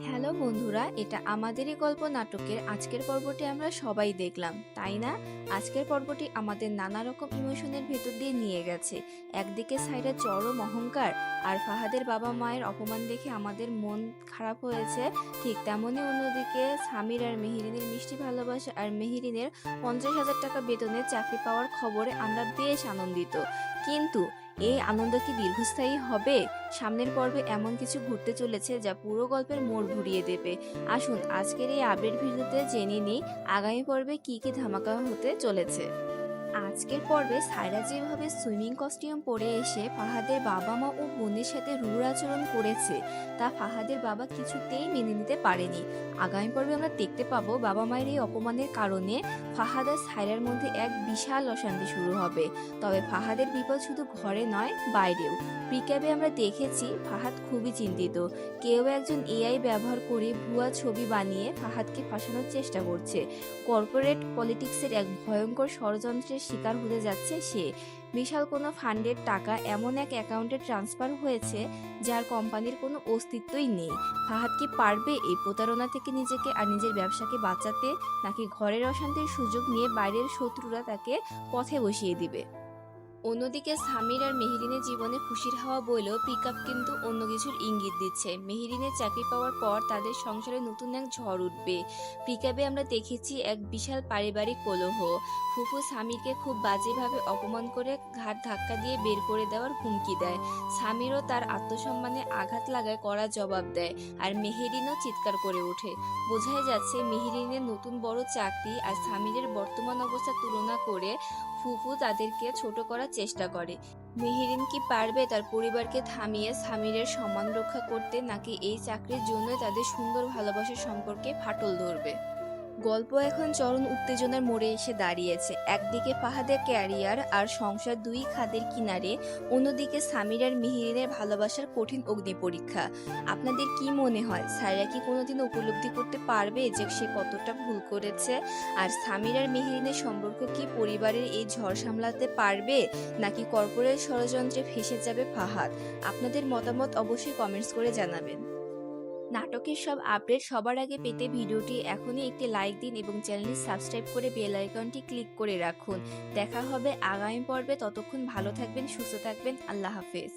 Hello বন্ধুরা, এটা আমাদেরই গল্প নাটকের আজকের পর্বটি আমরা সবাই দেখলাম, তাই না? আজকের পর্বটি আমাদের নানা রকম ইমোশনের ভেতর দিয়ে নিয়ে গেছে। একদিকে সাইরার চরম অহংকার আর ফাহাদের বাবা মায়ের অপমান দেখে আমাদের মন খারাপ হয়েছে, ঠিক তেমনি অন্যদিকে সামির আর মেহেরিনের মিষ্টি ভালোবাসা আর মেহেরিনের 50,000 টাকা বেতনে চাকরি পাওয়ার খবরে আমরা বেশ আনন্দিত। কিন্তু এই আনন্দ কি দীর্ঘস্থায়ী হবে? সামনের পর্বে এমন কিছু ঘটতে চলেছে যা পুরো গল্পের মোড় ঘুরিয়ে দেবে। আসুন আজকের এই আপডেট ভিডিওতে জেনে নিই আগামী পর্বে কি কি ধামাকা হতে চলেছে। আজকের পর্বে সায়রা যেভাবে সুইমিং কস্টিউম পরে এসে ফাহাদের বাবা মা ও বোনের সাথে রূঢ় আচরণ করেছে, তা ফাহাদের বাবা কিছুতেই মেনে নিতে পারেনি। আগামী পর্বে আমরা দেখতে পাবো বাবা মায়ের এই অপমানের কারণে ফাহাদ আর সায়রার মধ্যে এক বিশাল অশান্তি শুরু হবে। তবে ফাহাদের বিপদ শুধু ঘরে নয়, বাইরেও। প্রিক্যাবে আমরা দেখেছি ফাহাদ খুবই চিন্তিত। কেউ একজন এআই ব্যবহার করে ভুয়া ছবি বানিয়ে ফাহাদকে ফাঁসানোর চেষ্টা করছে। কর্পোরেট পলিটিক্সের এক ভয়ঙ্কর ষড়যন্ত্রের শিকার হতে যাচ্ছে সে। বিশাল কোনো ফান্ডের টাকা এমন এক অ্যাকাউন্টে ট্রান্সফার হয়েছে যার কোম্পানির কোনো অস্তিত্বই নেই। ফাহাদ কি পারবে এই প্রতারণা থেকে নিজেকে আর নিজের ব্যবসাকে বাঁচাতে, নাকি ঘরের অশান্তির সুযোগ নিয়ে বাইরের শত্রুরা তাকে পথে বসিয়ে দিবে? অন্যদিকে সামির আর মেহেরিনের জীবনে খুশির হাওয়া বইলেও পিকআপ কিন্তু অন্য কিছুর ইঙ্গিত দিচ্ছে। মেহেরিনের চাকরি পাওয়ার পর তাদের সংসারে নতুন এক ঝড় উঠবে। পিকআপে আমরা দেখেছি এক বিশাল পারিবারিক কলহ। ফুফু সামিরকে খুব বাজেভাবে অপমান করে ঘাট ধাক্কা দিয়ে বের করে দেওয়ার হুমকি দেয়। সামিরও তার আত্মসম্মানে আঘাত লাগায় কড়া জবাব দেয়, আর মেহেরিনও চিৎকার করে ওঠে। বোঝাই যাচ্ছে মেহেরিনের নতুন বড় চাকরি আর সামিরের বর্তমান অবস্থা তুলনা করে ফুফু তাদেরকে ছোট করার চেষ্টা করে। মেহেরিন কি পারবে তার পরিবারকে থামিয়ে সামিরের সম্মান রক্ষা করতে, নাকি এই চাকরির জন্য তাদের সুন্দর ভালোবাসার সম্পর্কে ফাটল ধরবে? গল্প এখন চরম উত্তেজনার মোড়ে এসে দাঁড়িয়েছে। একদিকে ফাহাদের ক্যারিয়ার আর সংসার দুই খাদের কিনারে, অন্যদিকে সামির আর মেহেরিনের ভালোবাসার কঠিন অগ্নি পরীক্ষা। আপনাদের কি মনে হয়, সায়রা কি কোনোদিন উপলব্ধি করতে পারবে যে সে কতটা ভুল করেছে? আর সামির আর মেহেরিনের সম্পর্ক কি পরিবারের এই ঝড় সামলাতে পারবে, নাকি কর্পোরেট ষড়যন্ত্রে ফেঁসে যাবে ফাহাদ? আপনাদের মতামত অবশ্যই কমেন্টস করে জানাবেন। নাটকের সব আপডেট সবার আগে পেতে ভিডিওটি এখনই একটি লাইক দিন এবং চ্যানেলটি সাবস্ক্রাইব করে বেল আইকনটি ক্লিক করে রাখুন। দেখা হবে আগামী পর্বে। ততক্ষণ ভালো থাকবেন, সুস্থ থাকবেন। আল্লাহ হাফেজ।